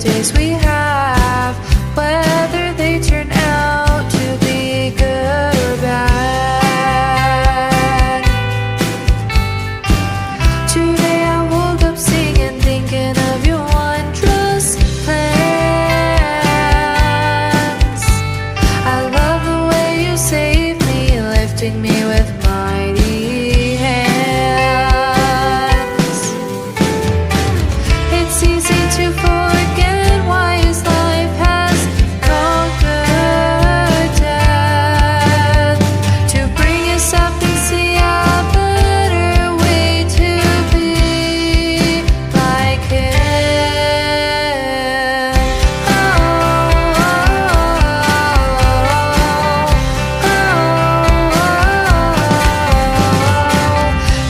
days we have, whether they turn out to be good or bad. Today I woke up singing, thinking of your wondrous plans. I love the way you save me, lifting me with mighty hands. It's easy to forget why his life has conquered death, to bring us up and see a better way to be like him.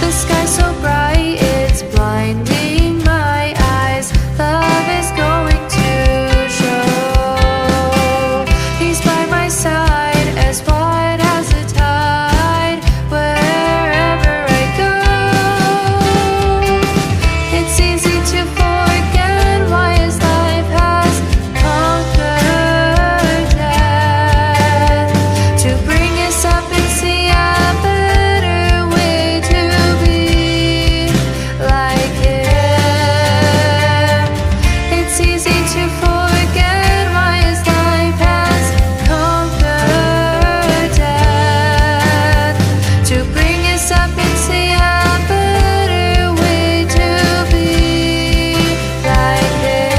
The sky's so bright, it's blinding my eyes. Love is going to show. He's by my side, as wide as the tide, wherever I go. It's easy to forget why his life has conquered death, to bring us up and see a better way to be like him. It's easy to forget why his life has conquered death, to bring us up and see a better way to be like him.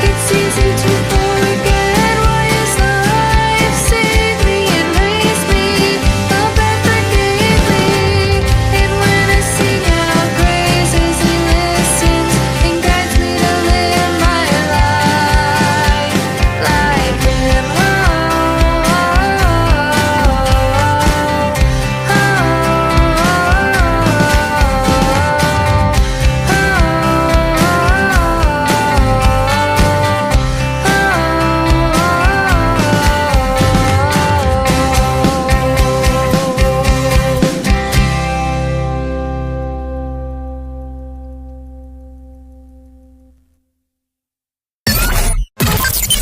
It's easy to forget why his life saved me and raised me up and forgave me. And when I sing out praises, he listens and guides me to live my life like him.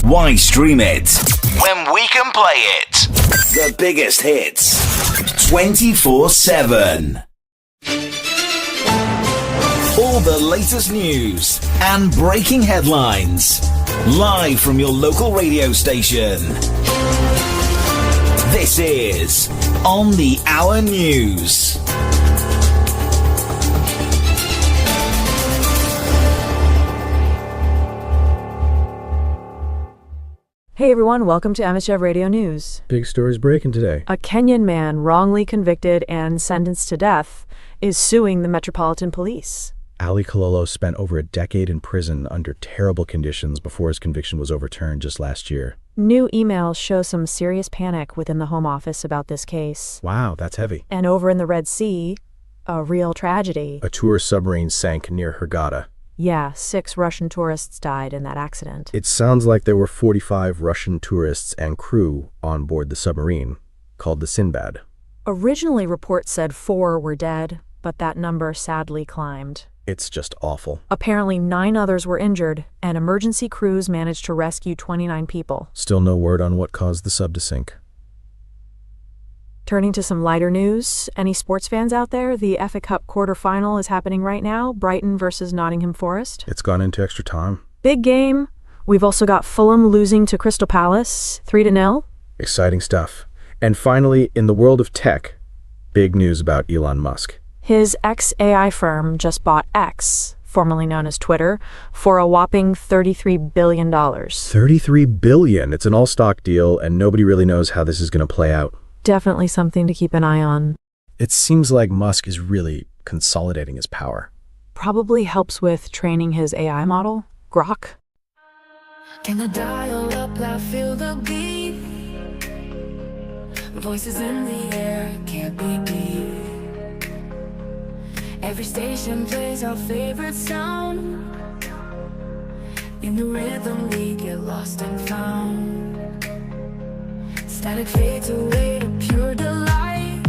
Why stream it when we can play it? The biggest hits 24/7. All the latest news and breaking headlines live from your local radio station. This is On the Hour News. Hey everyone, welcome to Emmachev Radio News. Big stories breaking today. A Kenyan man wrongly convicted and sentenced to death is suing the Metropolitan Police. Ali Kololo spent over a decade in prison under terrible conditions before his conviction was overturned just last year. New emails show some serious panic within the Home Office about this case. Wow, that's heavy. And over in the Red Sea, a real tragedy. A tourist submarine sank near Hurghada. Yeah, 6 Russian tourists died in that accident. It sounds like there were 45 Russian tourists and crew on board the submarine, called the Sinbad. Originally, reports said 4 were dead, but that number sadly climbed. It's just awful. Apparently 9 others were injured, and emergency crews managed to rescue 29 people. Still no word on what caused the sub to sink. Turning to some lighter news, any sports fans out there? The FA Cup quarterfinal is happening right now, Brighton versus Nottingham Forest. It's gone into extra time. Big game. We've also got Fulham losing to Crystal Palace, 3-0. Exciting stuff. And finally, in the world of tech, big news about Elon Musk. His ex-AI firm just bought X, formerly known as Twitter, for a whopping $33 billion. $33 billion. It's an all-stock deal, and nobody really knows how this is going to play out. Definitely something to keep an eye on. It seems like Musk is really consolidating his power. Probably helps with training his AI model, Grok. Can I dial up, I feel the beat. Voices in the air, can't be beat. Every station plays our favorite sound. In the rhythm we get lost and found. Static fades away to pure delight.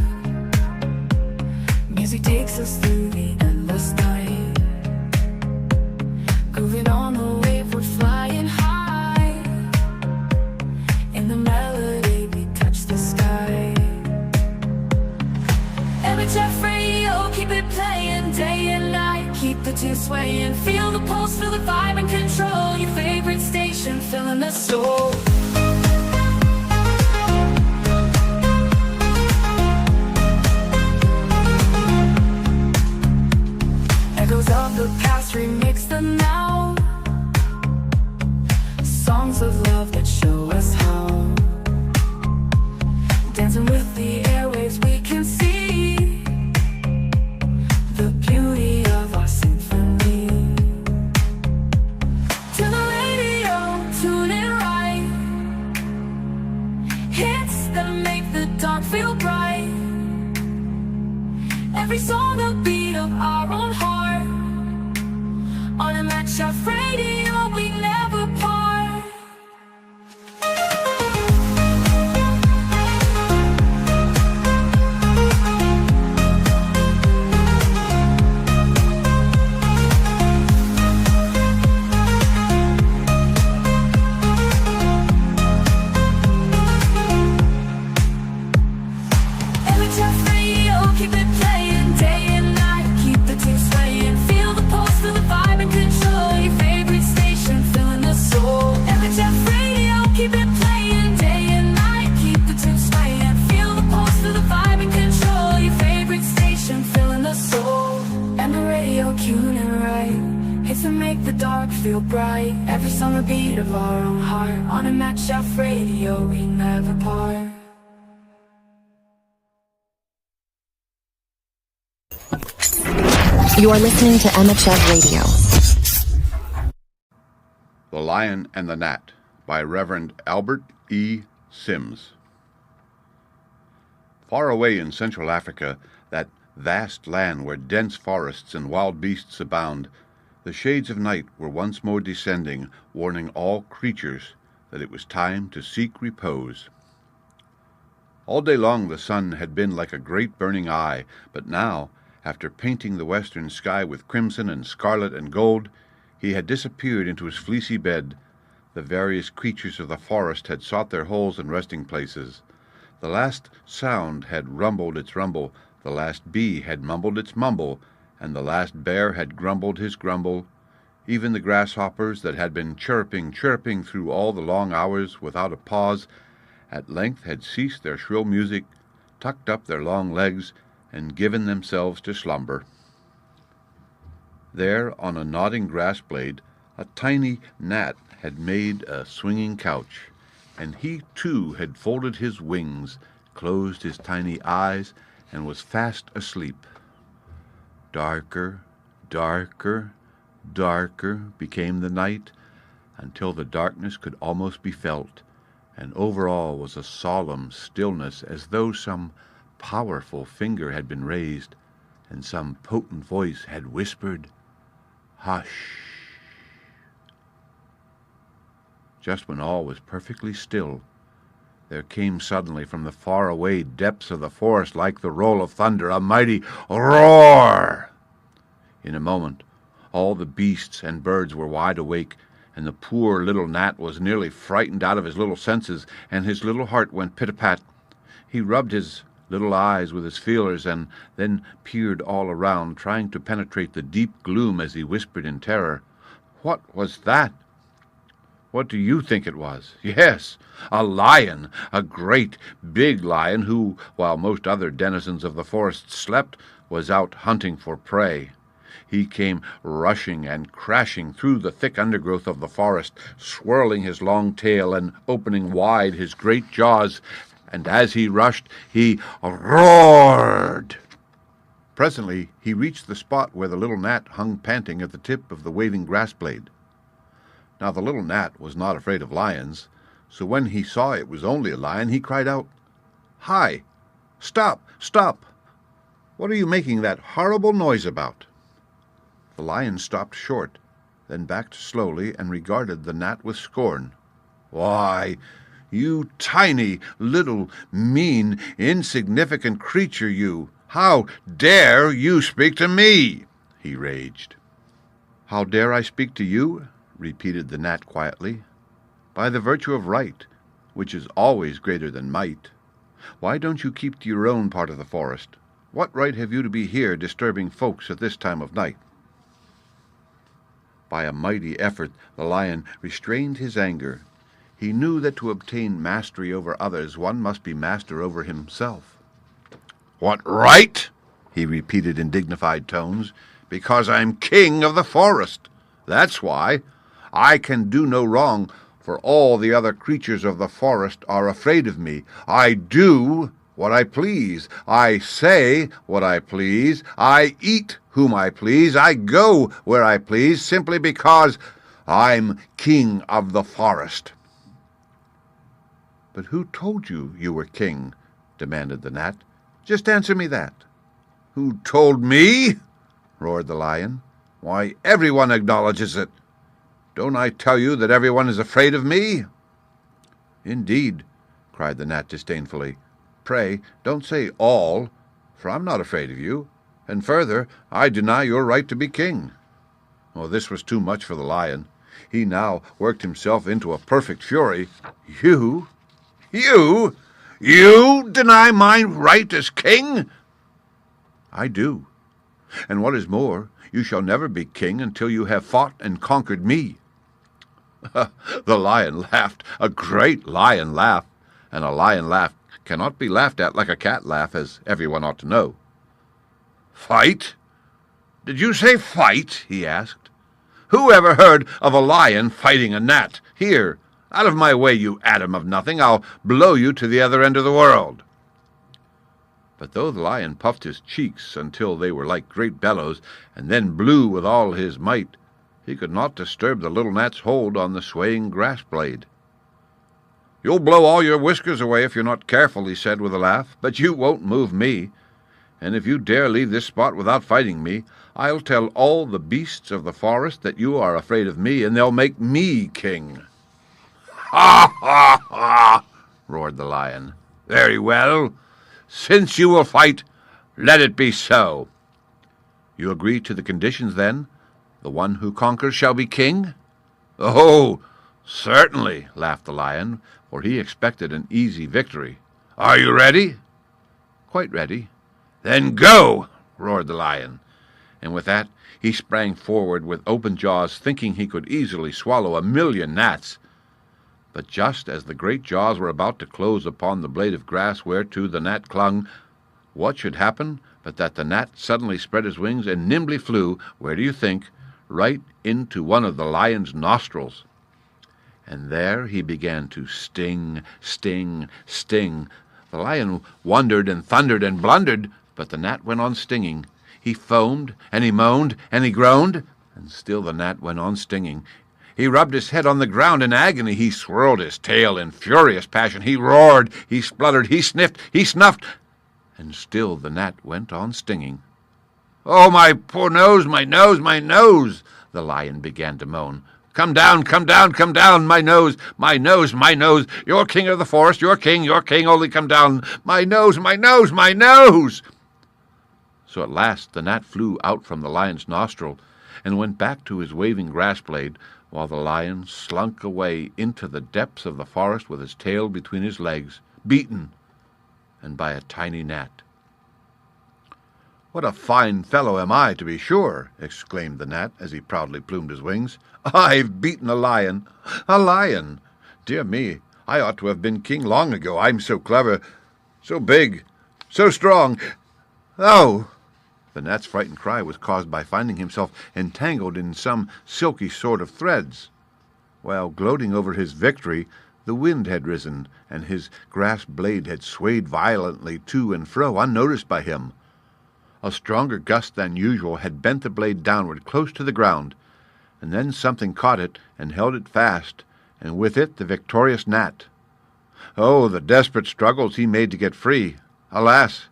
Music takes us through the endless night. Grooving on the wave, we're flying high. In the melody we touch the sky. Emmachev radio, keep it playing day and night. Keep the tune swaying, feel the pulse, feel the vibe and control. Your favorite station, filling the soul. Echoes of the past remix the now. Songs of love that show us how. Dancing with the airwaves we can see. The beauty of our symphony. To the radio, tune it right. Hits that make the dark feel bright. Every song a beat of our own heart. On Emmachev radio, we never part. Emmachev radio, keep it playing day and night. Keep the tune swaying, feel the pulse, feel the vibe and control. Your favorite station, filling the soul. Emmachev radio, keep it playing day and night. Keep the tune swaying, feel the pulse, feel the vibe and control. Your favorite station, filling the soul. And the radio, tune it right. Hits that make the dark feel bright. Every song a beat of our own heart. On Emmachev radio, we never part. You are listening to Emmachev Radio. The Lion and the Gnat by Reverend Albert E. Sims. Far away in Central Africa, that vast land where dense forests and wild beasts abound, the shades of night were once more descending, warning all creatures that it was time to seek repose. All day long the sun had been like a great burning eye, but now, after painting the western sky with crimson and scarlet and gold, he had disappeared into his fleecy bed. The various creatures of the forest had sought their holes and resting places. The last sound had rumbled its rumble, the last bee had mumbled its mumble, and the last bear had grumbled his grumble. Even the grasshoppers that had been chirping through all the long hours without a pause, at length had ceased their shrill music, tucked up their long legs, and given themselves to slumber. There, on a nodding grass blade, a tiny gnat had made a swinging couch, and he too had folded his wings, closed his tiny eyes, and was fast asleep. Darker, darker, darker became the night, until the darkness could almost be felt, and over all was a solemn stillness, as though some powerful finger had been raised, and some potent voice had whispered, "Hush." Just when all was perfectly still, there came suddenly from the far-away depths of the forest, like the roll of thunder, a mighty roar. In a moment, all the beasts and birds were wide awake, and the poor little gnat was nearly frightened out of his little senses, and his little heart went pit-a-pat. He rubbed his little eyes with his feelers, and then peered all around, trying to penetrate the deep gloom as he whispered in terror, "What was that?" What do you think it was? Yes, a lion, a great big lion who, while most other denizens of the forest slept, was out hunting for prey. He came rushing and crashing through the thick undergrowth of the forest, swirling his long tail and opening wide his great jaws, and as he rushed, he roared. Presently he reached the spot where the little gnat hung panting at the tip of the waving grass blade. Now the little gnat was not afraid of lions, so when he saw it was only a lion, he cried out, "Hi! Stop! Stop! What are you making that horrible noise about?" The lion stopped short, then backed slowly and regarded the gnat with scorn. "Why, you tiny, little, mean, insignificant creature, you! How dare you speak to me?" he raged. "How dare I speak to you?" repeated the gnat quietly. "By the virtue of right, which is always greater than might. Why don't you keep to your own part of the forest? What right have you to be here disturbing folks at this time of night?" By a mighty effort the lion restrained his anger. He knew that to obtain mastery over others one must be master over himself. "What right?" he repeated in dignified tones. "Because I'm king of the forest. That's why. I can do no wrong, for all the other creatures of the forest are afraid of me. I do what I please. I say what I please. I eat whom I please. I go where I please, simply because I'm king of the forest." "But who told you you were king?" demanded the gnat. "Just answer me that." "Who told me?" roared the lion. "Why, everyone acknowledges it. Don't I tell you that everyone is afraid of me?" "Indeed," cried the gnat disdainfully. "Pray, don't say all, for I'm not afraid of you, and further, I deny your right to be king." Well, this was too much for the lion. He now worked himself into a perfect fury. You deny my right as king?" "I do. And what is more, you shall never be king until you have fought and conquered me." The lion laughed, a great lion laugh, and a lion laugh cannot be laughed at like a cat laugh, as everyone ought to know. "Fight? Did you say fight?" he asked. "Who ever heard of a lion fighting a gnat? Here, out of my way, you atom of nothing. I'll blow you to the other end of the world." But though the lion puffed his cheeks until they were like great bellows, and then blew with all his might, he could not disturb the little gnat's hold on the swaying grass blade. "You'll blow all your whiskers away if you're not careful," he said with a laugh, "but you won't move me. And if you dare leave this spot without fighting me, I'll tell all the beasts of the forest that you are afraid of me, and they'll make me king." "Ha, ha, ha!" roared the lion. "Very well. Since you will fight, let it be so." "You agree to the conditions, then? The one who conquers shall be king?" "Oh, certainly," laughed the lion, for he expected an easy victory. "Are you ready?" "Quite ready." "Then go!" roared the lion, and with that he sprang forward with open jaws, thinking he could easily swallow 1,000,000 gnats. But just as the great jaws were about to close upon the blade of grass whereto the gnat clung, what should happen but that the gnat suddenly spread his wings and nimbly flew, where do you think, right into one of the lion's nostrils. And there he began to sting, sting, sting. The lion wondered and thundered and blundered, but the gnat went on stinging. He foamed, and he moaned, and he groaned, and still the gnat went on stinging. He rubbed his head on the ground in agony. He swirled his tail in furious passion. He roared, he spluttered, he sniffed, he snuffed, and still the gnat went on stinging. "Oh, my poor nose, my nose, my nose!" the lion began to moan. "Come down, come down, come down, my nose, my nose, my nose! You're king of the forest, you're king, only come down! My nose, my nose, my nose!" So at last the gnat flew out from the lion's nostril and went back to his waving grass blade, while the lion slunk away into the depths of the forest with his tail between his legs, beaten, and by a tiny gnat. "What a fine fellow am I, to be sure!" exclaimed the gnat as he proudly plumed his wings. "I've beaten a lion! A lion! Dear me, I ought to have been king long ago. I'm so clever, so big, so strong. Oh!" The gnat's frightened cry was caused by finding himself entangled in some silky sort of threads. While gloating over his victory, the wind had risen, and his grass blade had swayed violently to and fro, unnoticed by him. A stronger gust than usual had bent the blade downward close to the ground, and then something caught it and held it fast, and with it the victorious gnat. Oh, the desperate struggles he made to get free! Alas!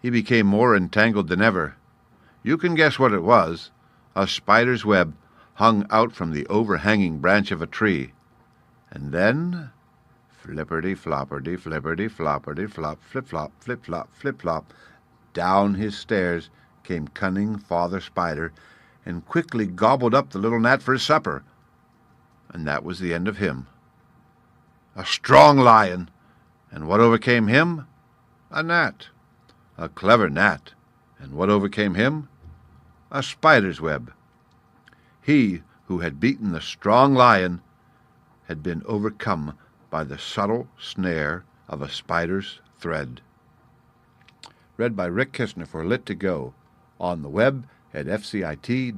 He became more entangled than ever. You can guess what it was. A spider's web hung out from the overhanging branch of a tree. And then, flipperty-flopperty, flipperty-flopperty, flop, flip-flop, flip-flop, flip-flop, down his stairs came cunning Father Spider, and quickly gobbled up the little gnat for his supper. And that was the end of him. A strong lion, and what overcame him? A gnat. A clever gnat, and what overcame him? A spider's web. He who had beaten the strong lion had been overcome by the subtle snare of a spider's thread. Read by Rick Kistner for Lit2Go, on the web at fcit.usf.edu.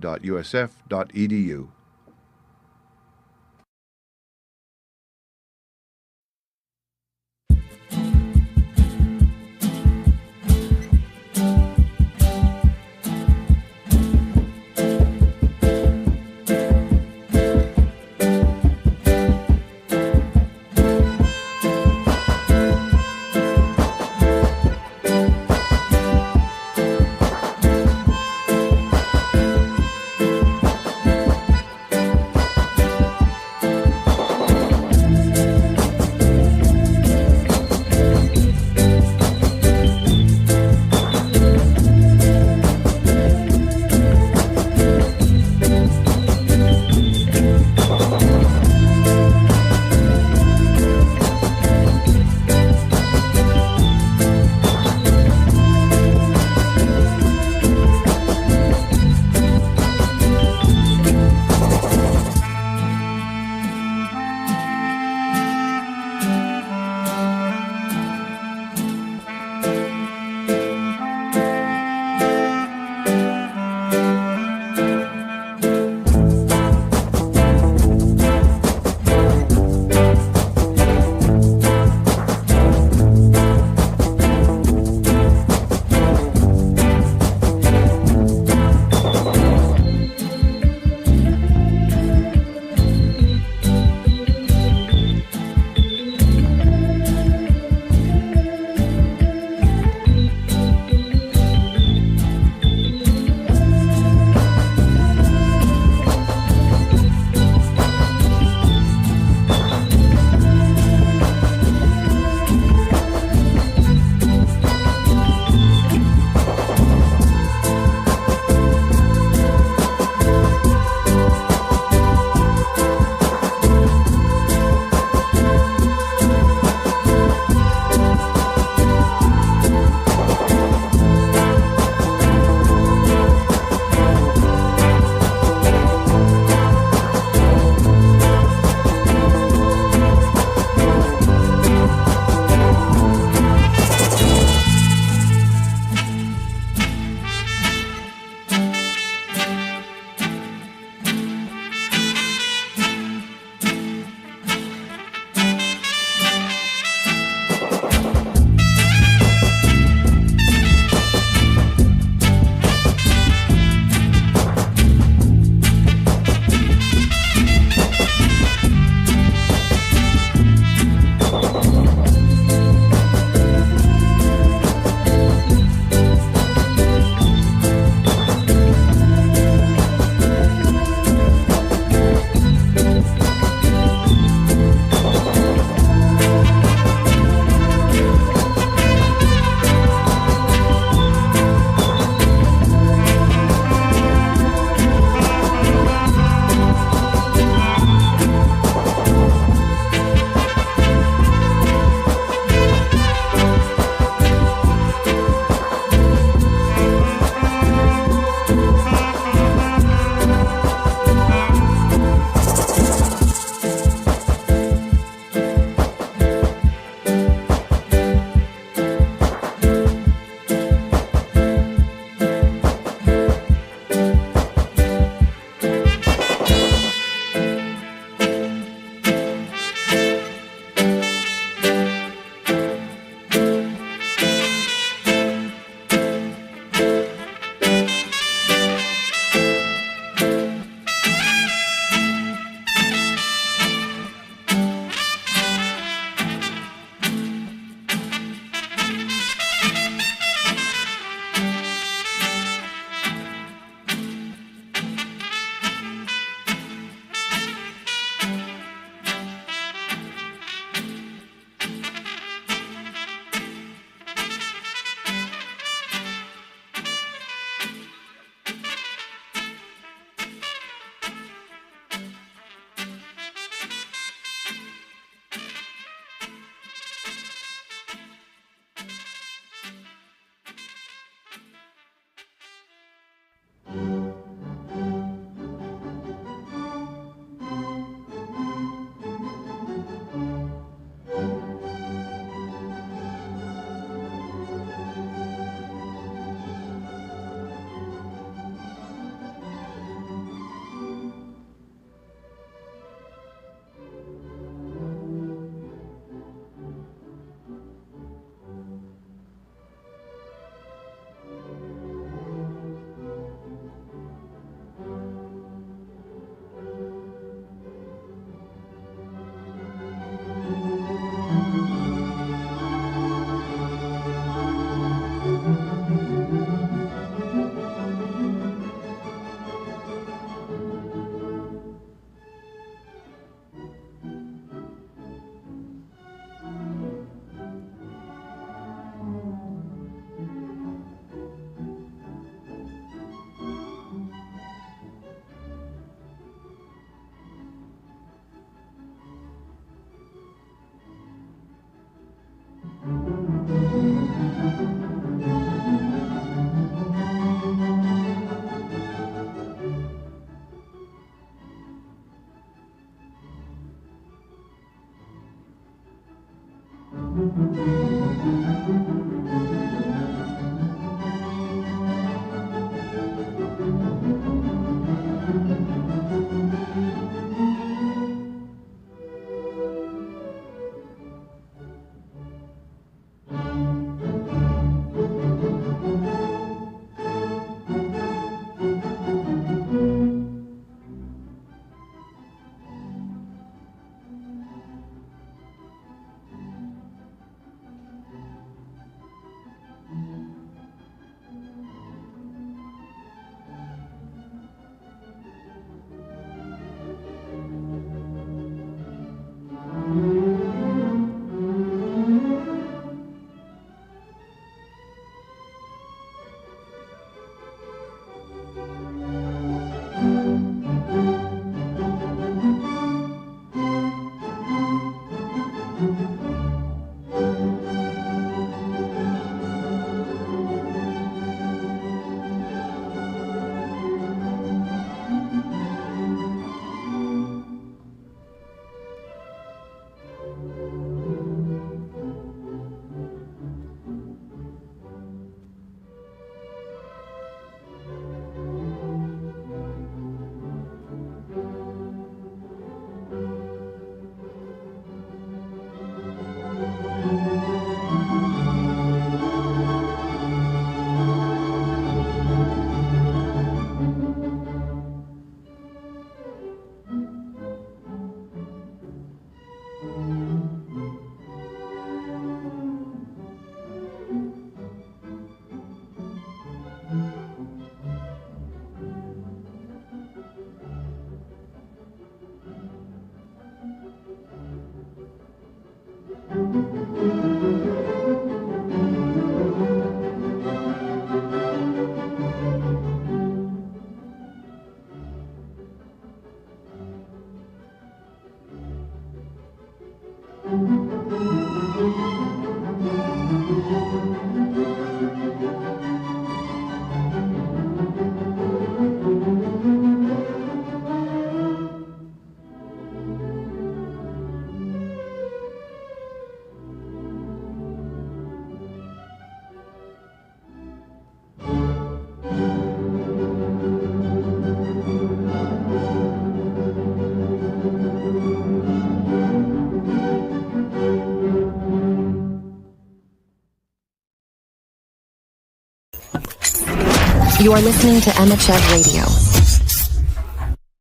You are listening to Emmachev Radio.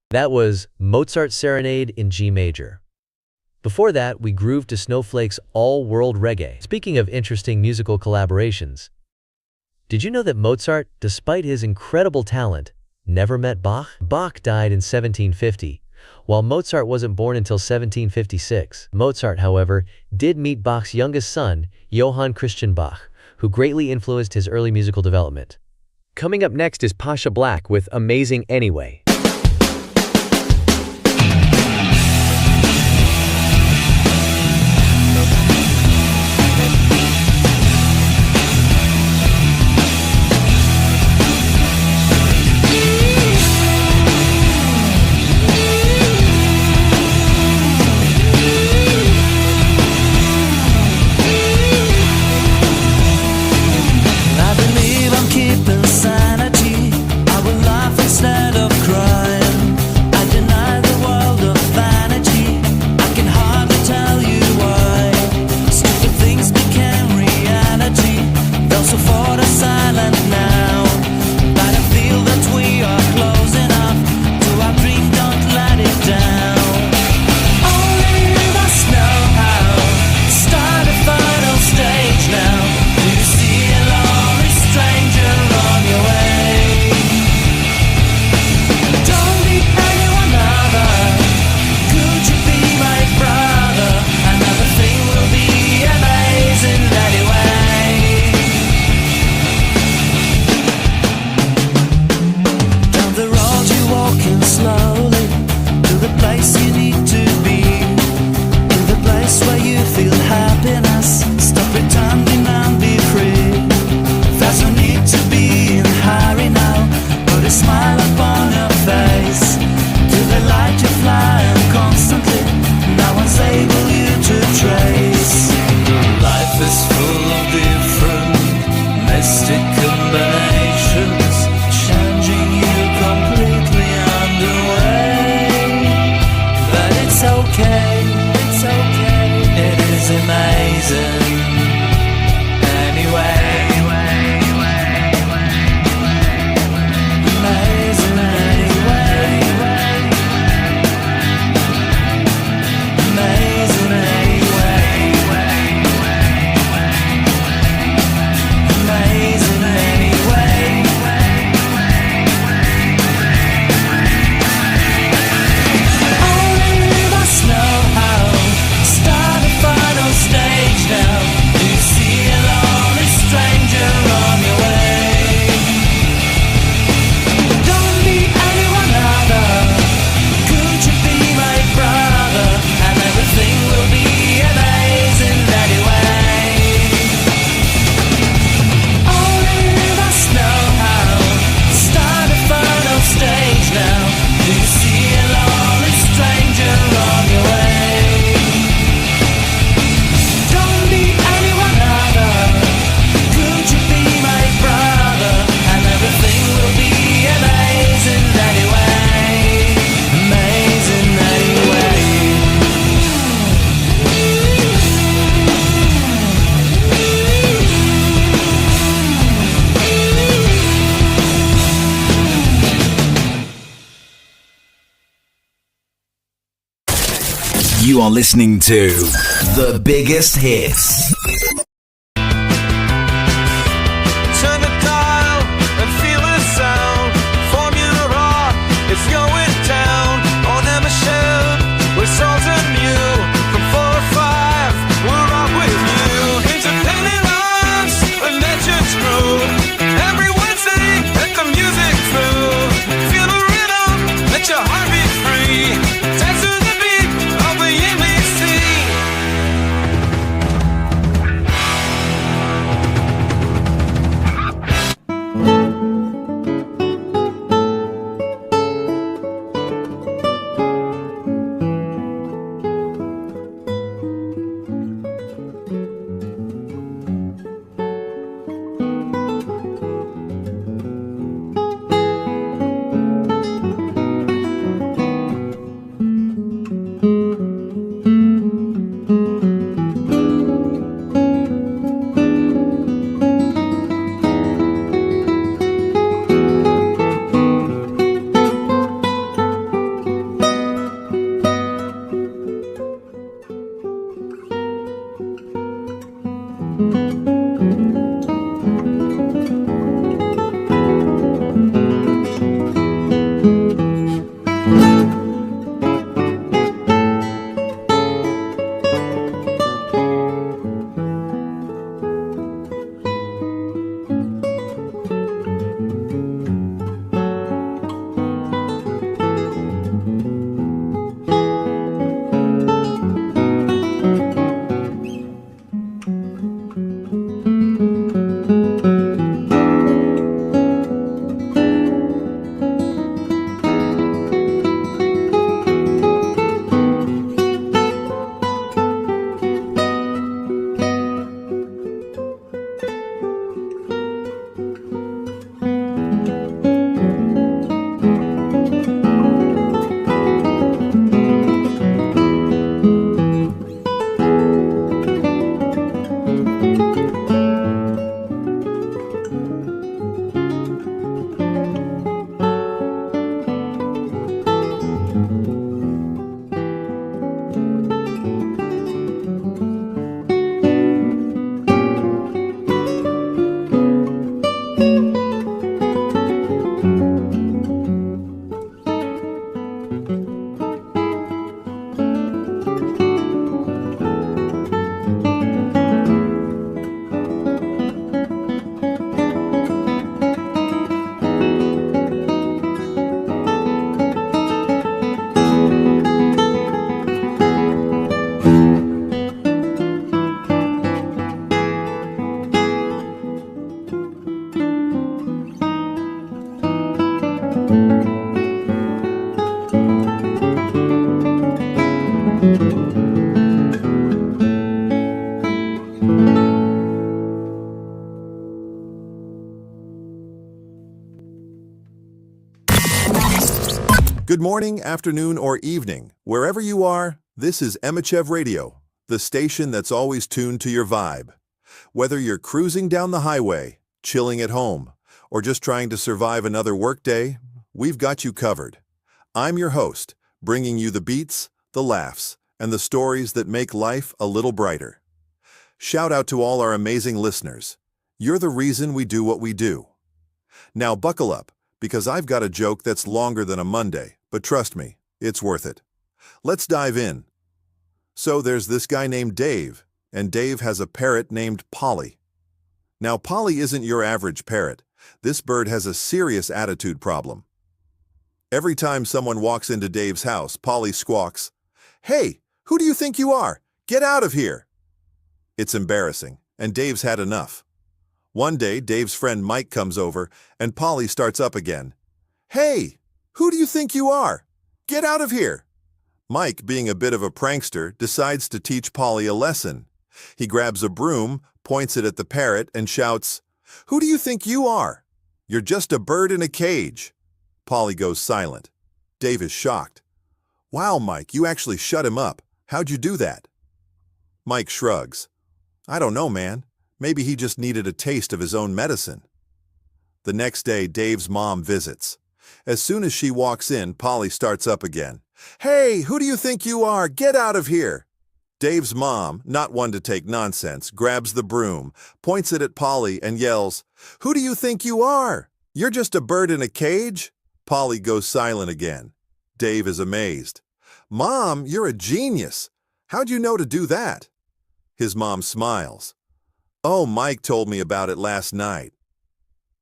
That was Mozart's Serenade in G major. Before that, we grooved to Snowflake's All-World Reggae. Speaking of interesting musical collaborations, did you know that Mozart, despite his incredible talent, never met Bach? Bach died in 1750, while Mozart wasn't born until 1756. Mozart, however, did meet Bach's youngest son, Johann Christian Bach, who greatly influenced his early musical development. Coming up next is Pasha Black with Amazing Anyway. You are listening to The Biggest Hits. Turn the dial and feel the sound. Formula Rock is going down on Emmachev. We're something new from 4 or 5. We're rock with you. Independent rhymes and legends groove. Every Wednesday, let the music through. Feel the rhythm, let your heart be free. Dance to the beat of the NBC. Good morning, afternoon, or evening. Wherever you are, this is Emmachev Radio, the station that's always tuned to your vibe. Whether you're cruising down the highway, chilling at home, or just trying to survive another workday, we've got you covered. I'm your host, bringing you the beats, the laughs, and the stories that make life a little brighter. Shout out to all our amazing listeners. You're the reason we do what we do. Now buckle up, because I've got a joke that's longer than a Monday, but trust me, it's worth it. Let's dive in. So there's this guy named Dave, and Dave has a parrot named Polly. Now Polly isn't your average parrot. This bird has a serious attitude problem. Every time someone walks into Dave's house, Polly squawks, "Hey, who do you think you are? Get out of here!" It's embarrassing, and Dave's had enough. One day, Dave's friend Mike comes over, and Polly starts up again. "Hey, who do you think you are? Get out of here!" Mike, being a bit of a prankster, decides to teach Polly a lesson. He grabs a broom, points it at the parrot, and shouts, "Who do you think you are? You're just a bird in a cage." Polly goes silent. Dave is shocked. "Wow, Mike, you actually shut him up. How'd you do that?" Mike shrugs. "I don't know, man. Maybe he just needed a taste of his own medicine." The next day, Dave's mom visits. As soon as she walks in, Polly starts up again. "Hey, who do you think you are? Get out of here!" Dave's mom, not one to take nonsense, grabs the broom, points it at Polly, and yells, "Who do you think you are? You're just a bird in a cage?" Polly goes silent again. Dave is amazed. "Mom, you're a genius. How'd you know to do that?" His mom smiles. "Oh, Mike told me about it last night."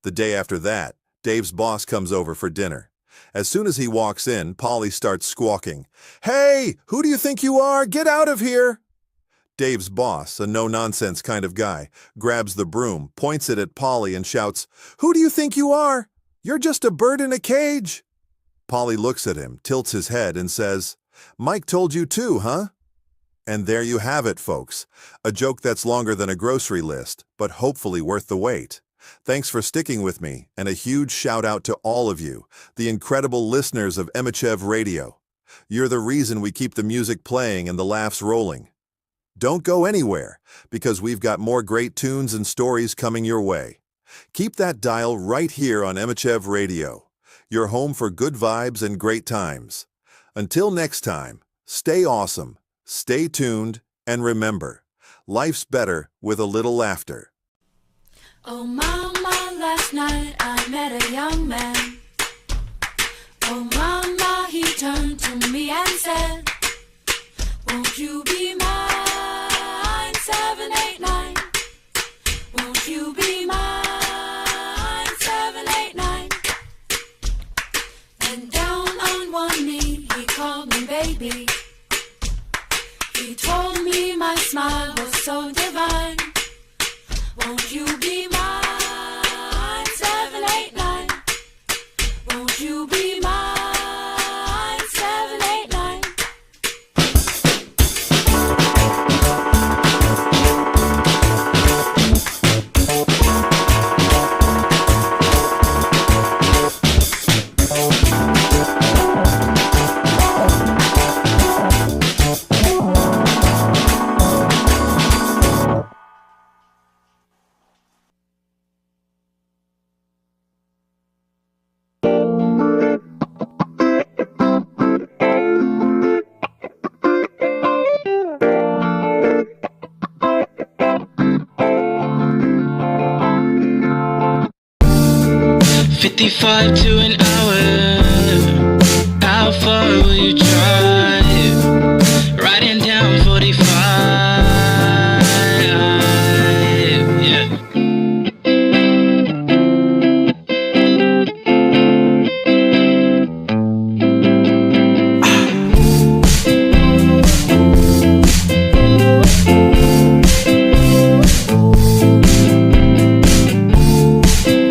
The day after that, Dave's boss comes over for dinner. As soon as he walks in, Polly starts squawking, "Hey, who do you think you are? Get out of here!" Dave's boss, a no-nonsense kind of guy, grabs the broom, points it at Polly, and shouts, "Who do you think you are? You're just a bird in a cage." Polly looks at him, tilts his head, and says, "Mike told you too, huh?" And there you have it, folks. A joke that's longer than a grocery list, but hopefully worth the wait. Thanks for sticking with me, and a huge shout out to all of you, the incredible listeners of Emmachev Radio. You're the reason we keep the music playing and the laughs rolling. Don't go anywhere, because we've got more great tunes and stories coming your way. Keep that dial right here on Emmachev Radio, your home for good vibes and great times. Until next time, stay awesome. Stay tuned, and remember, life's better with a little laughter. Oh mama, last night I met a young man. Oh mama, he turned to me and said, "Won't you be mine, 789? Won't you be mine, 789? And down on one knee he called me baby. He told me my smile was so divine. Won't you be mine, 789? Won't you be mine, 789? $55 to an hour. How far will you drive? Riding down 45. Yeah.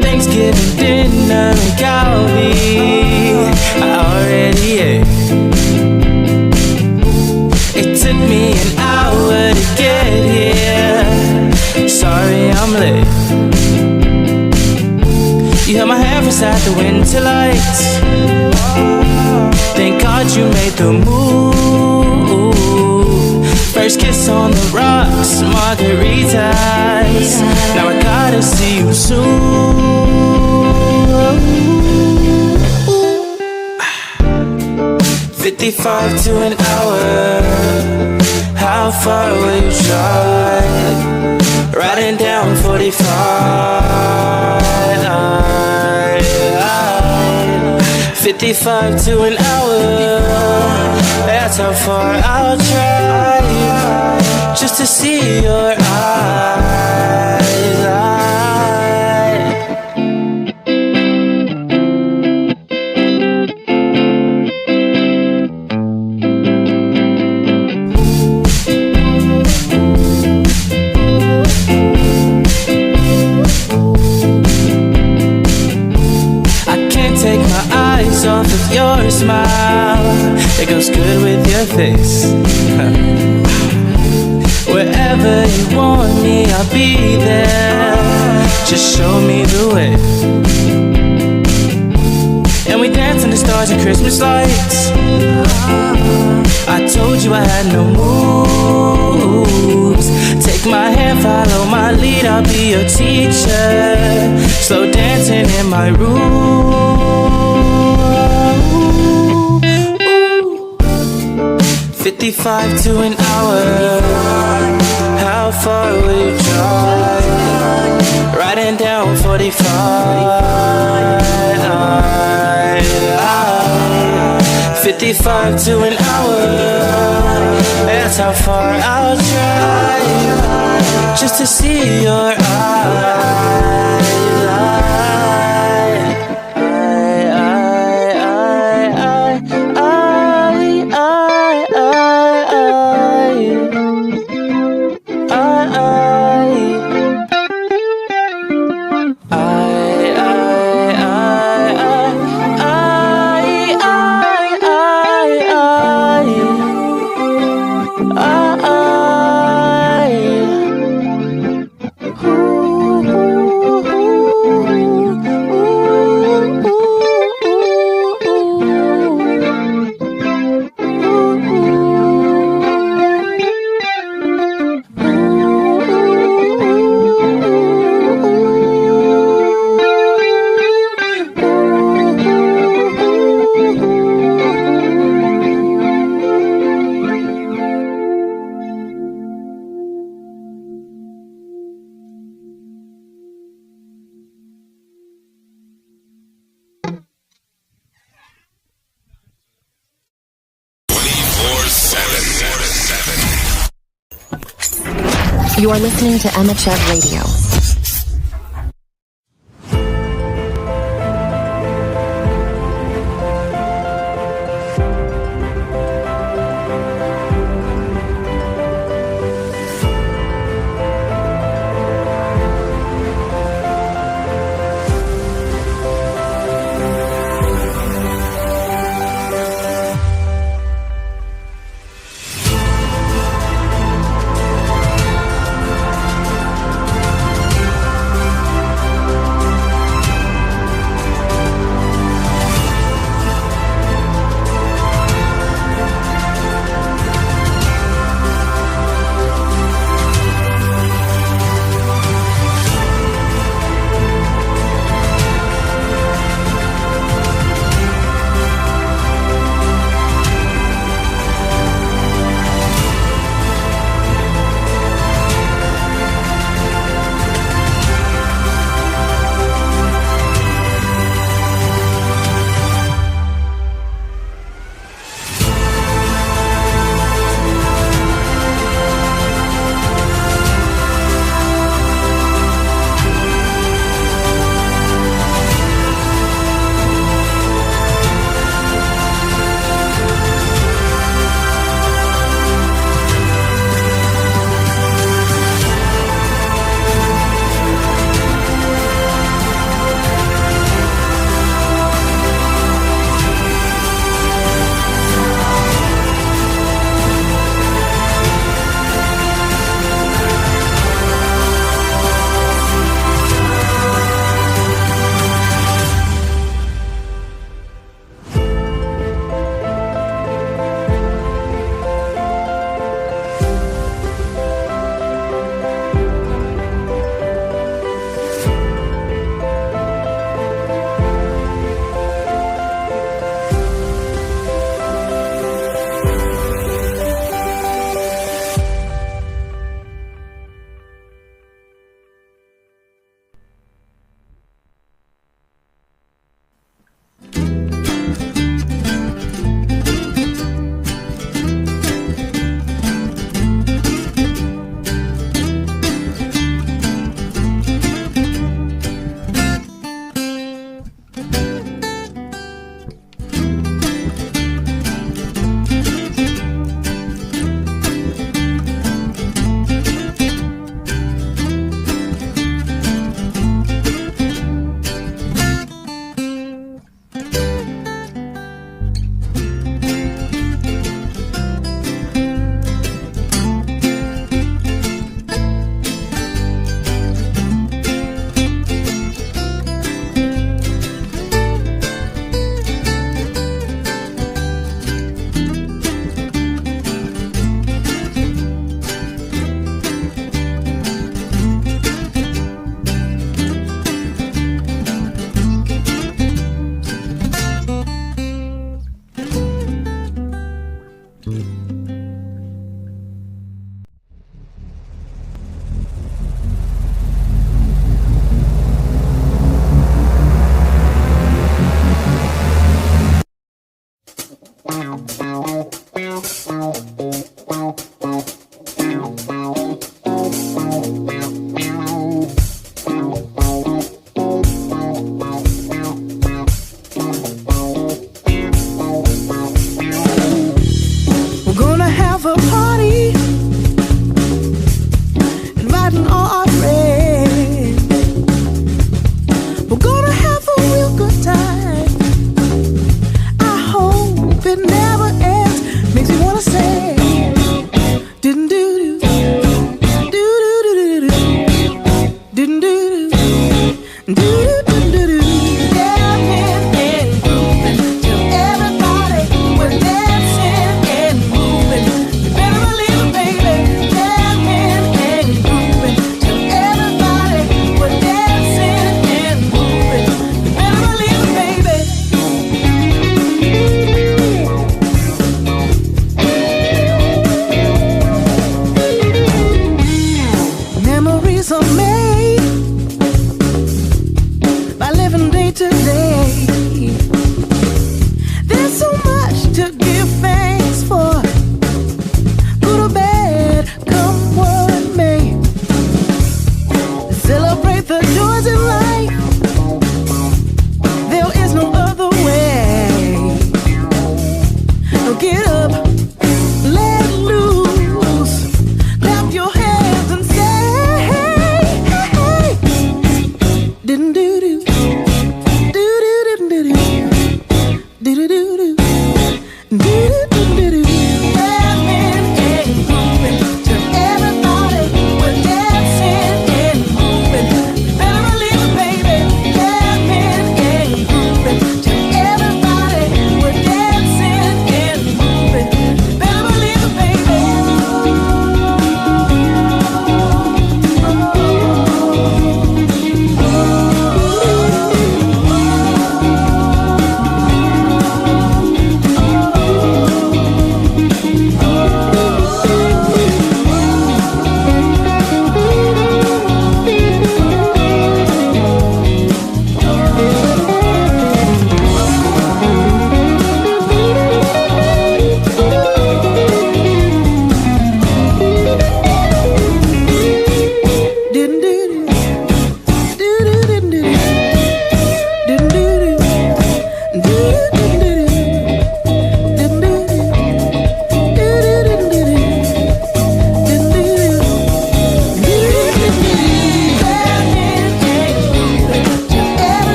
Thanksgiving dinner in Calvi, I already ate. It took me an hour to get here. Sorry I'm late. You Got my hair inside the winter lights. Thank God you made the move. First kiss on the rocks, margaritas. Now I gotta see you soon. 55 to an hour. How far will you drive? Riding down 45. 55 to an hour. That's how far I'll drive just to see your eyes. Off of your smile, it goes good with your face. Wherever you want me, I'll be there. Just show me the way. And we dance in the stars and Christmas lights. I told you I had no moves. Take my hand, follow my lead, I'll be your teacher. Slow dancing in my room. 55 to an hour. How far will you drive? Riding down 45. 55 to an hour. That's how far I'll drive just to see your eyes. You are listening to Emmachev Radio.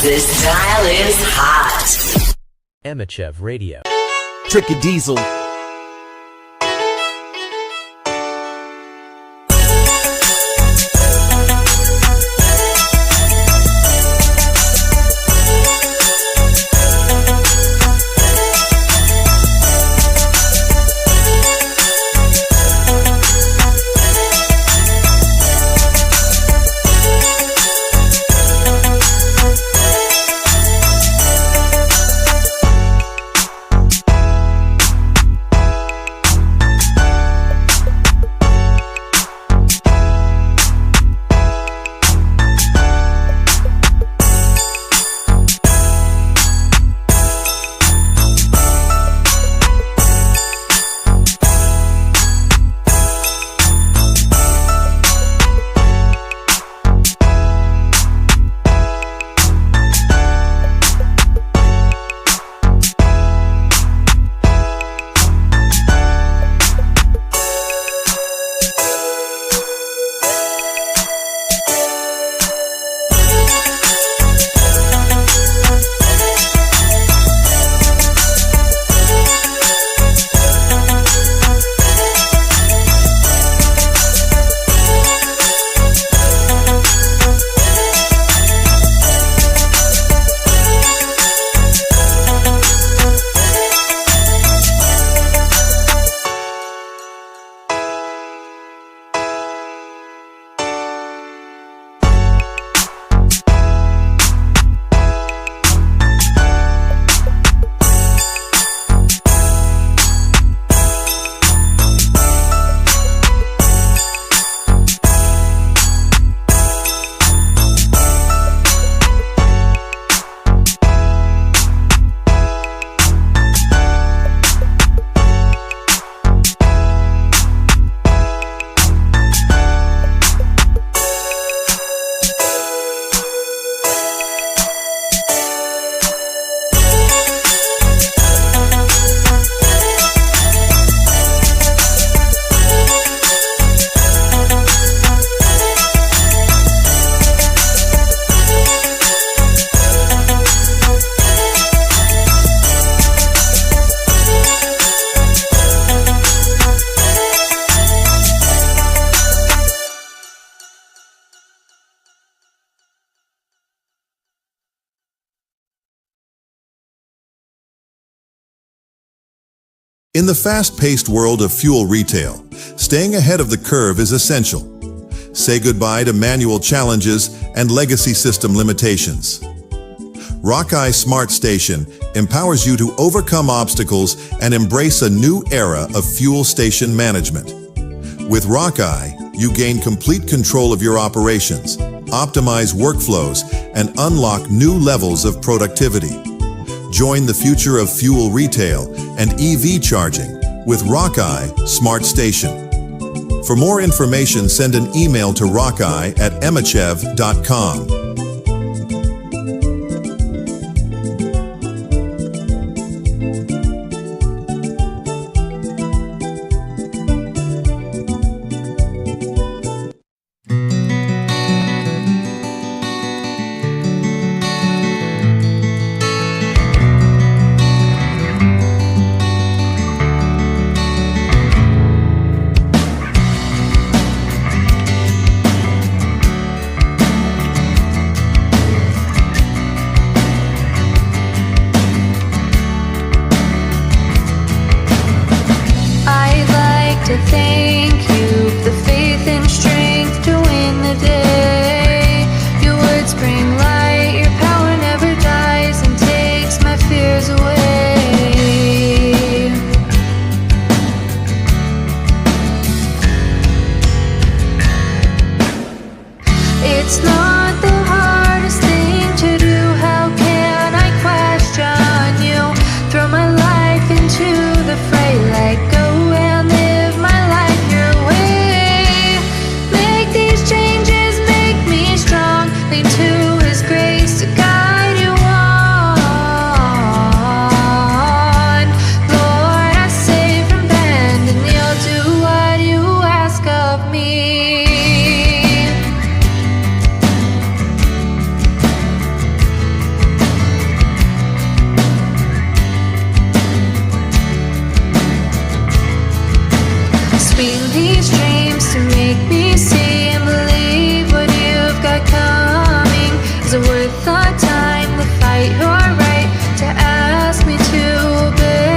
This dial is hot. Emmachev Radio. Tricky Diesel. In the fast-paced world of fuel retail, staying ahead of the curve is essential. Say goodbye to manual challenges and legacy system limitations. Rockeye Smart Station empowers you to overcome obstacles and embrace a new era of fuel station management. With Rockeye, you gain complete control of your operations, optimize workflows, and unlock new levels of productivity. Join the future of fuel retail and EV charging with Rockeye Smart Station. For more information, send an email to rockeye@emmachev.com. To thank you for the faith and strength to win the day. Your words bring light, your power never dies and takes my fears away. It's not the hardest thing to do. How can I question you? Throw my life into the fray, let go and live my life your way. Make these changes, make me strong. Lean to His grace to guide you on. Lord, I say from bend and you'll do what you ask of me. Speak these dreams to make me see and believe what you've got coming. Is it worth our time to fight your right to ask me to obey?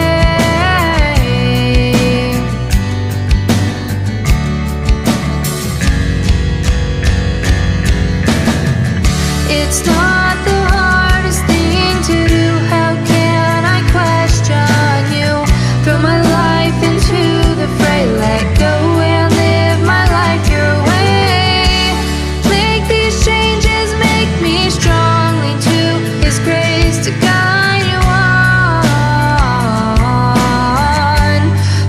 It's not the hardest thing to do. How can I question you? Throw my life into the fray, let go and live my life your way. Make these changes, make me strong. Lean to His grace to guide you on.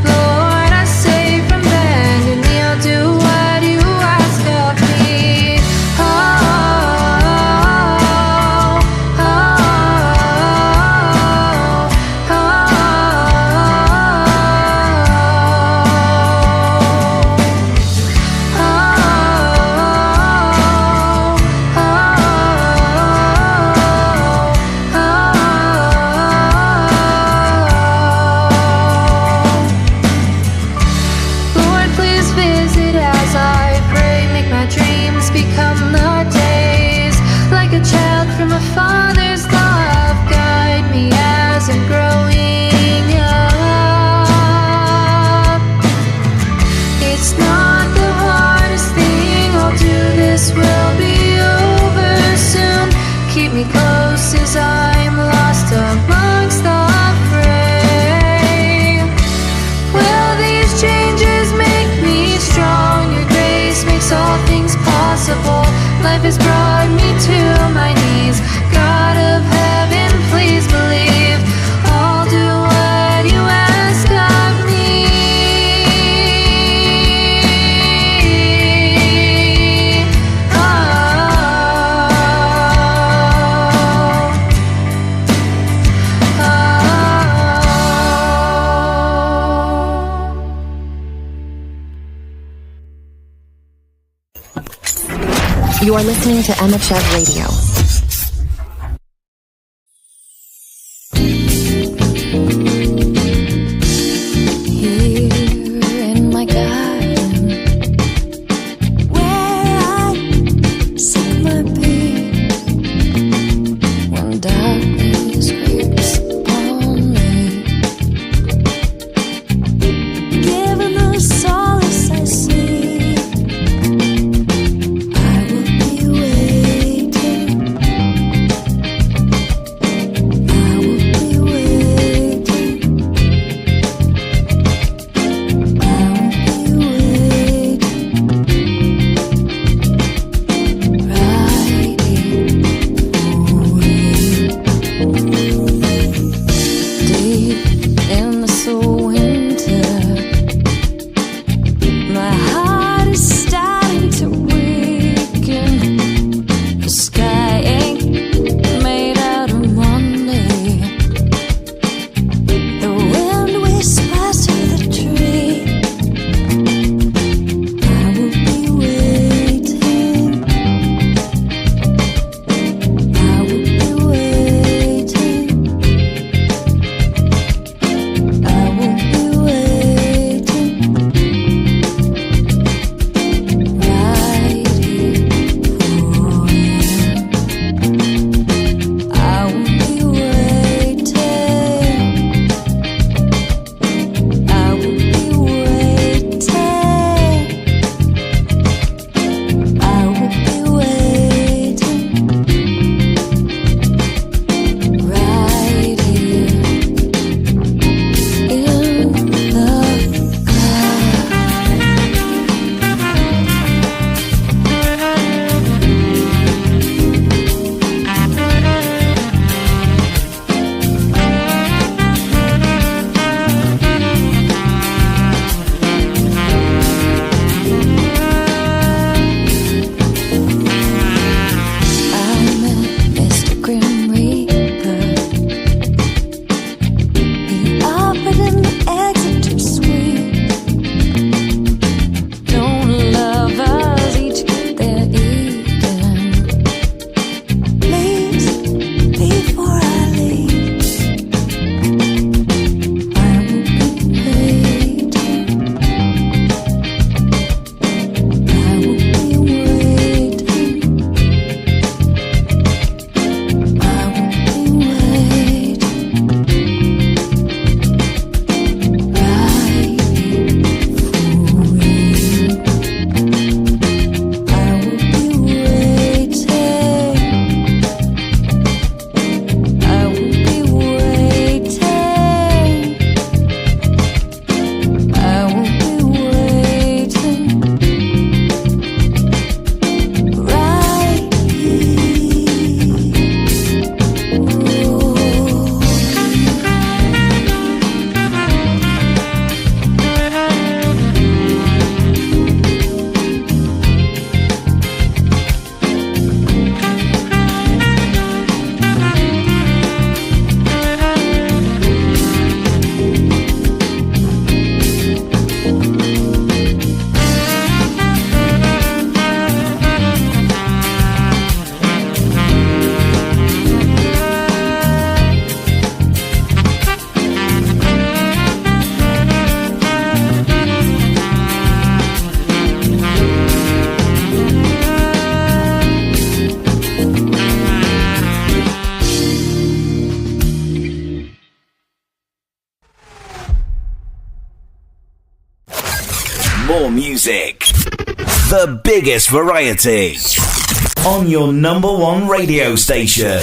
Lord, I say from bend and you'll do what you ask of me. Oh, oh, oh, oh, Lord, please visit as I pray. Make my dreams become the days. Like a child from a father's love, guide me as I'm growing up. It's not the hardest thing I'll do. This will be over soon. Keep me close as I'm lost amongst the fray. Will these changes make me strong? Your grace makes all things possible. Life has brought me to my knees. God of heaven, please believe. I'll do what you ask of me. Oh, You are listening to Emmachev Radio. Here in my garden, where I sing my peace, when darkness creeps upon me, The sky ain't made out of money. The wind whispers through the tree. I will be waiting. I will be waiting. I will be waiting. Right here for you. I will be waiting. I will be waiting. I will be waiting. Right here in the car. I met Mr. Grim Reaper. He offered him the Exeter suite. Don't lovers each get their eating? Please, before I leave, I will be waiting. I will be waiting. I will be waiting. Right here for you. I will be waiting. I will be waiting. I will be waiting. Right More music. The biggest variety. On your number one radio station.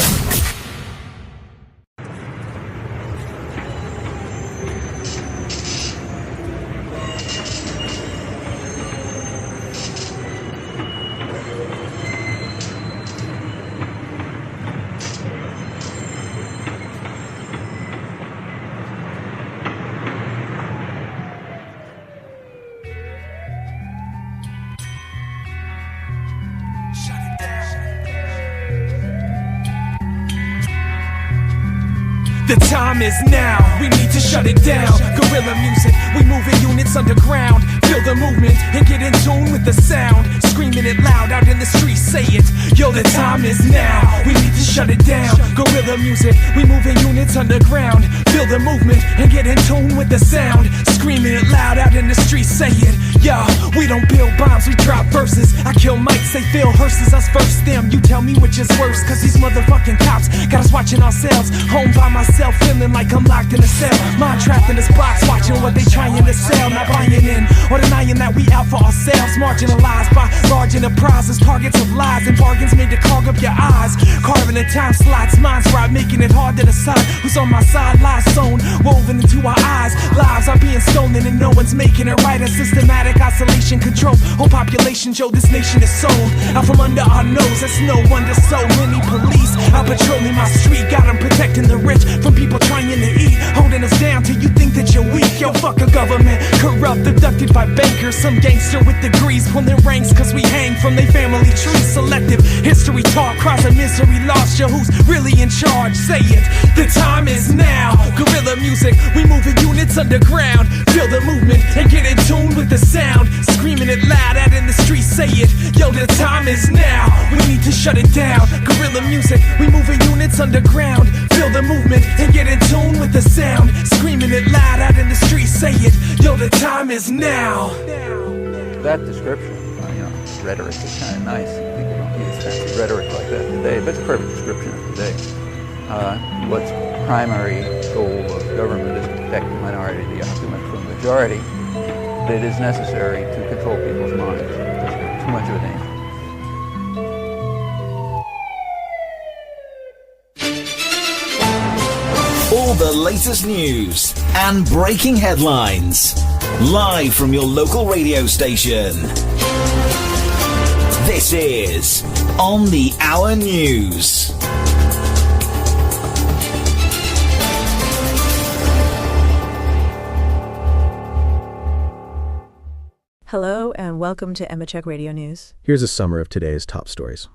The time is now, we need to shut it down. Guerrilla music, we moving units underground. Feel the movement and get in tune with the sound. Screaming it loud out in the streets, say it. Yo, the time is now, we need to shut it down. Guerrilla music, we moving units underground. Feel the movement and get in tune with the sound. Screaming it loud out in the streets, say it. Yo, we don't build bombs, we drop verses. I kill mics, they fill hearses, us first them. You tell me which is worse, cause these motherfucking cops got us watching ourselves. Home by myself, feeling like I'm locked in a cell. Mind trapped in this box, watching what they trying to sell. Not buying in or denying that we out for ourselves. Marginalized by large enterprises, targets of lies and bargains made to clog up your eyes. Carving the time slots, minds right, making it hard to decide who's on my side. Lies sewn, woven into our eyes. Lives are being stolen and no one's making it right. A systematic isolation control whole population. Joe, this nation is sold out from under our nose. It's no wonder so many police out patrolling my street. Got them protecting the rich from people trying to eat, holding us down till you think that you're weak. Yo, fuck a government, corrupt, abducted by bankers. murder some gangster with degrees, pulling ranks cause we hang from they family tree. Selective history taught, cries of misery lost. Yo, who's really in charge? Say it, the time is now. Guerrilla music, we moving units underground. Feel the movement and get in tune with the sound. Screaming it loud out in the streets, say it, yo, the time is now. We need to shut it down. Guerrilla music, we moving units underground. Feel the movement and get in tune with the sound. Screaming it loud out in the streets, say it, yo, the time is now. That description, rhetoric is kind of nice. People don't use fancy rhetoric like that today, but it's a perfect description of today. What's primary goal of government is to protect the minority, the optimum from the majority. But it is necessary to control people's minds. There's too much of a danger. All the latest news and breaking headlines, live from your local radio station. This is On the Hour News. Hello and welcome to Emmachev Radio News. Here's a summary of today's top stories.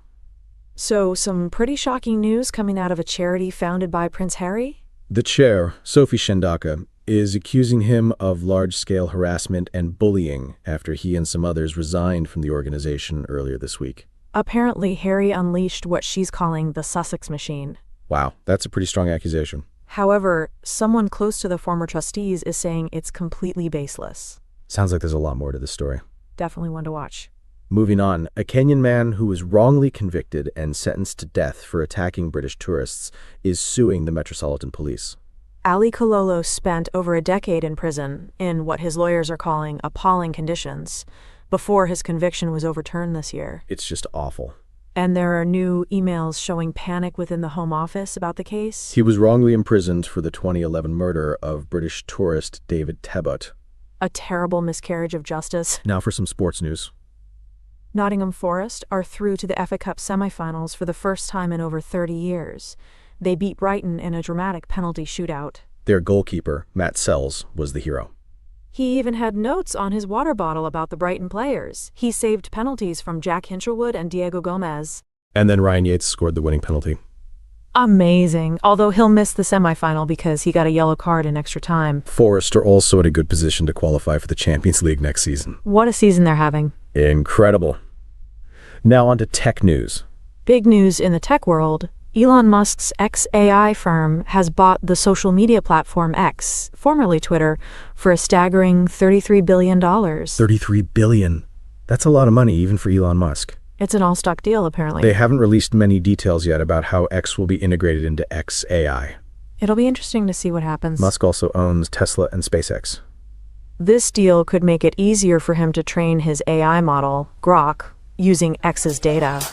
So, some pretty shocking news coming out of a charity founded by Prince Harry? The chair, Sophie Shendaka, is accusing him of large-scale harassment and bullying after he and some others resigned from the organization earlier this week. Apparently, Harry unleashed what she's calling the Sussex machine. Wow, that's a pretty strong accusation. However, someone close to the former trustees is saying it's completely baseless. Sounds like there's a lot more to this story. Definitely one to watch. Moving on, a Kenyan man who was wrongly convicted and sentenced to death for attacking British tourists is suing the Metropolitan Police. Ali Kololo spent over a decade in prison in what his lawyers are calling appalling conditions before his conviction was overturned this year. It's just awful. And there are new emails showing panic within the Home Office about the case. He was wrongly imprisoned for the 2011 murder of British tourist David Tebbutt. A terrible miscarriage of justice. Now for some sports news. Nottingham Forest are through to the FA Cup semi-finals for the first time in over 30 years. They beat Brighton in a dramatic penalty shootout. Their goalkeeper, Matt Sells, was the hero. He even had notes on his water bottle about the Brighton players. He saved penalties from Jack Hinchelwood and Diego Gomez. And then Ryan Yates scored the winning penalty. Amazing, although he'll miss the semi-final because he got a yellow card in extra time. Forest are also in a good position to qualify for the Champions League next season. What a season they're having. Incredible. Now on to tech news. Big news in the tech world. Elon Musk's ex-AI firm has bought the social media platform X, formerly Twitter, for a staggering $33 billion. $33 billion. That's a lot of money, even for Elon Musk. It's an all-stock deal, apparently. They haven't released many details yet about how X will be integrated into XAI. It'll be interesting to see what happens. Musk also owns Tesla and SpaceX. This deal could make it easier for him to train his AI model, Grok, using X's data.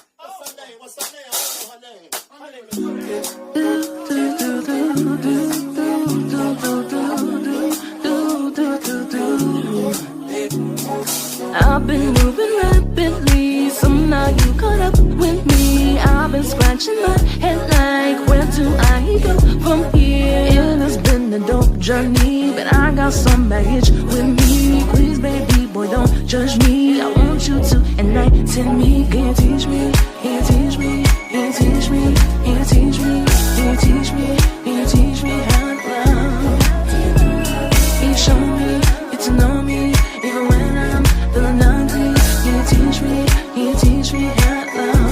I've been moving rapidly, so now you caught up with me. I've been scratching my head like, where do I go from here? It has been a dope journey, but I got some baggage with me. Please, baby boy, don't judge me. I want you to enlighten me. Can you teach me? Can you teach me? Can you teach me? Can you teach me? Can you teach me? Can you teach me how to love? Can you show me? Get to know me, even when I'm feeling ugly. Can you teach me? Can you teach me how to love?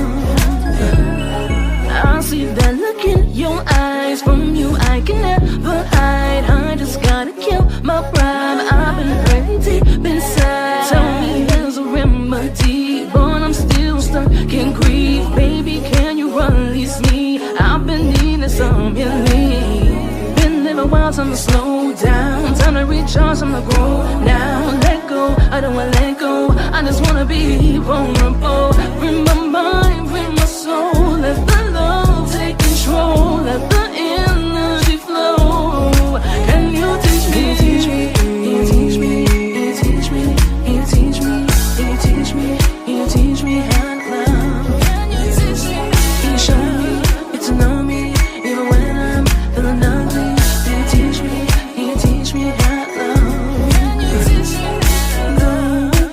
I see that look in your eyes. From you I can never hide. I just gotta kill my pride. I've been pretty deep inside. Tell me there's a remedy, but I'm still stuck in grief. Baby, can you release me? I've been needing some relief. Been living wild, time to slow down. Time to recharge, time to grow. Now let go, I don't wanna let go. I just wanna be vulnerable. Bring my mind, bring my soul. Let the love take control. Let the energy flow. Can you teach me? Can you teach me? Can you teach me? Can you teach me? Can you teach me? Can you teach me how to love? Can you teach me? Can you show me? Get to know me, even when I'm feeling ugly. Can you teach me? Can you teach me how to love? Can you teach me?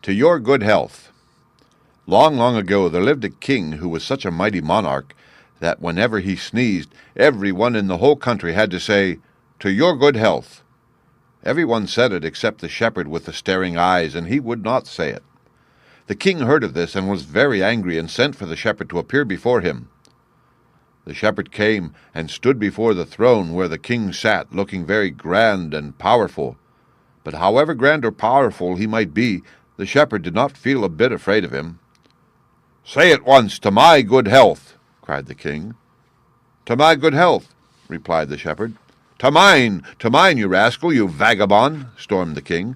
To your good health. Long, long ago there lived a king who was such a mighty monarch that whenever he sneezed, everyone in the whole country had to say, To your good health. Everyone said it except the shepherd with the staring eyes, and he would not say it. The king heard of this and was very angry and sent for the shepherd to appear before him. The shepherd came and stood before the throne where the king sat, looking very grand and powerful. But however grand or powerful he might be, the shepherd did not feel a bit afraid of him. Say at once, To my good health, cried the king. To my good health, replied the shepherd. To mine, you rascal, you vagabond, stormed the king.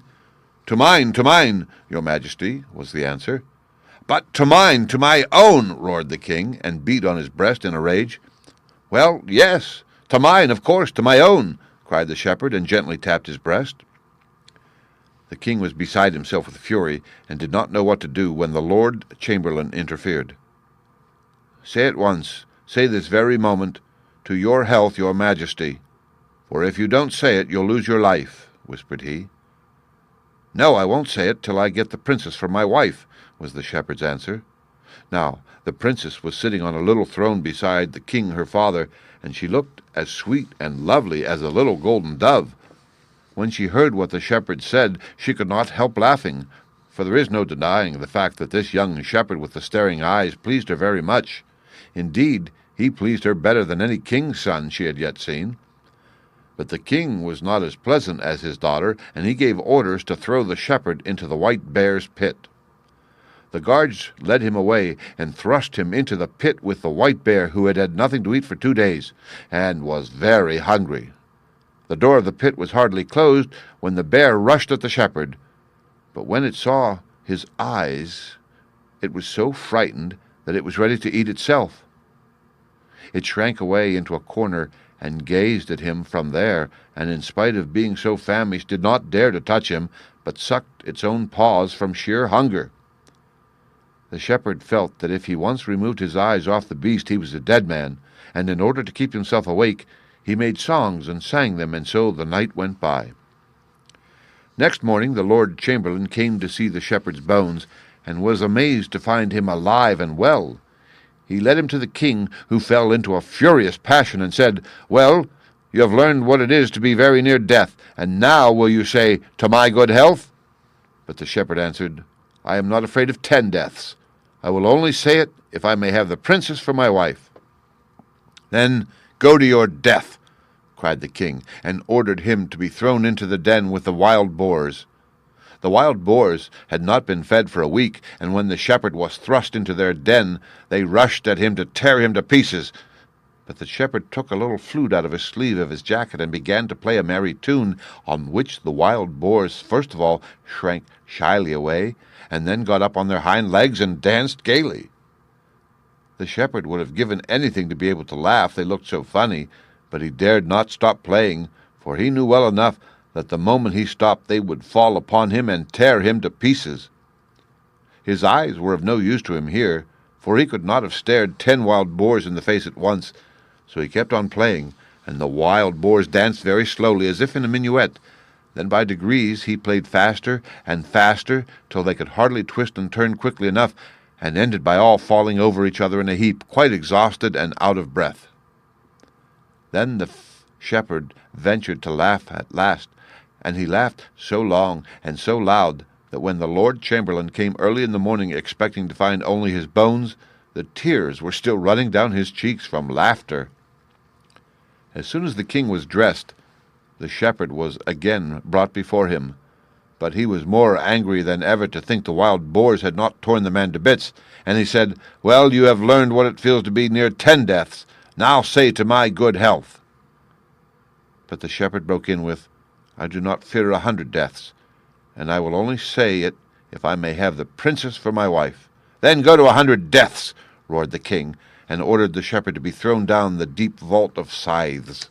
To mine, your majesty, was the answer. But to mine, to my own, roared the king, and beat on his breast in a rage. Well, yes, to mine, of course, to my own, cried the shepherd, and gently tapped his breast. The king was beside himself with fury, and did not know what to do when the Lord Chamberlain interfered. Say at once, say this very moment, To your health, your majesty, for if you don't say it, you'll lose your life, whispered he. No, I won't say it till I get the princess for my wife, was the shepherd's answer. Now, the princess was sitting on a little throne beside the king her father, and she looked as sweet and lovely as a little golden dove. When she heard what the shepherd said, she could not help laughing, for there is no denying the fact that this young shepherd with the staring eyes pleased her very much. Indeed, he pleased her better than any king's son she had yet seen. But the king was not as pleasant as his daughter, and he gave orders to throw the shepherd into the white bear's pit. The guards led him away and thrust him into the pit with the white bear, who had had nothing to eat for 2 days, and was very hungry. The door of the pit was hardly closed when the bear rushed at the shepherd, but when it saw his eyes, it was so frightened that it was ready to eat itself. It shrank away into a corner and gazed at him from there, and in spite of being so famished did not dare to touch him, but sucked its own paws from sheer hunger. The shepherd felt that if he once removed his eyes off the beast he was a dead man, and in order to keep himself awake, he made songs and sang them, and so the night went by. Next morning the Lord Chamberlain came to see the shepherd's bones, and was amazed to find him alive and well. He led him to the king, who fell into a furious passion and said, Well, you have learned what it is to be very near death, and now will you say, To my good health? But the shepherd answered, I am not afraid of 10 deaths. I will only say it if I may have the princess for my wife. Then go to your death, cried the king, and ordered him to be thrown into the den with the wild boars. The wild boars had not been fed for a week, and when the shepherd was thrust into their den, they rushed at him to tear him to pieces. But the shepherd took a little flute out of his sleeve of his jacket and began to play a merry tune, on which the wild boars first of all shrank shyly away, and then got up on their hind legs and danced gaily. The shepherd would have given anything to be able to laugh, they looked so funny, but he dared not stop playing, for he knew well enough that the moment he stopped they would fall upon him and tear him to pieces. His eyes were of no use to him here, for he could not have stared 10 wild boars in the face at once, so he kept on playing, and the wild boars danced very slowly, as if in a minuet. Then by degrees he played faster and faster, till they could hardly twist and turn quickly enough, and ended by all falling over each other in a heap, quite exhausted and out of breath. Then the shepherd ventured to laugh at last, and he laughed so long and so loud that when the Lord Chamberlain came early in the morning expecting to find only his bones, the tears were still running down his cheeks from laughter. As soon as the king was dressed, the shepherd was again brought before him, but he was more angry than ever to think the wild boars had not torn the man to bits, and he said, Well, you have learned what it feels to be near 10 deaths. Now say to my good health. But the shepherd broke in with, I do not fear 100 deaths, and I will only say it if I may have the princess for my wife. Then go to 100 deaths, roared the king, and ordered the shepherd to be thrown down the deep vault of scythes.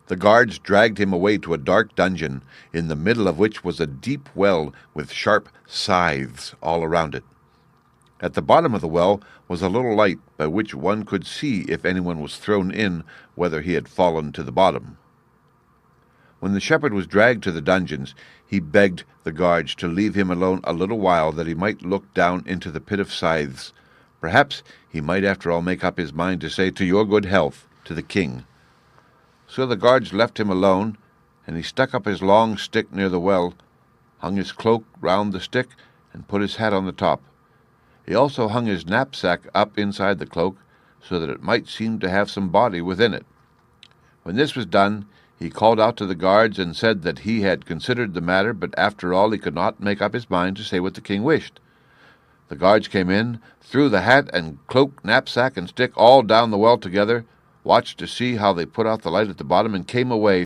The guards dragged him away to a dark dungeon, in the middle of which was a deep well with sharp scythes all around it. At the bottom of the well was a little light by which one could see if anyone was thrown in, whether he had fallen to the bottom. When the shepherd was dragged to the dungeons, he begged the guards to leave him alone a little while, that he might look down into the pit of scythes. Perhaps he might after all make up his mind to say, "To your good health," to the king. So the guards left him alone, and he stuck up his long stick near the well, hung his cloak round the stick, and put his hat on the top. He also hung his knapsack up inside the cloak, so that it might seem to have some body within it. When this was done, he called out to the guards and said that he had considered the matter, but after all he could not make up his mind to say what the king wished. The guards came in, threw the hat and cloak, knapsack, and stick all down the well together, watched to see how they put out the light at the bottom, and came away,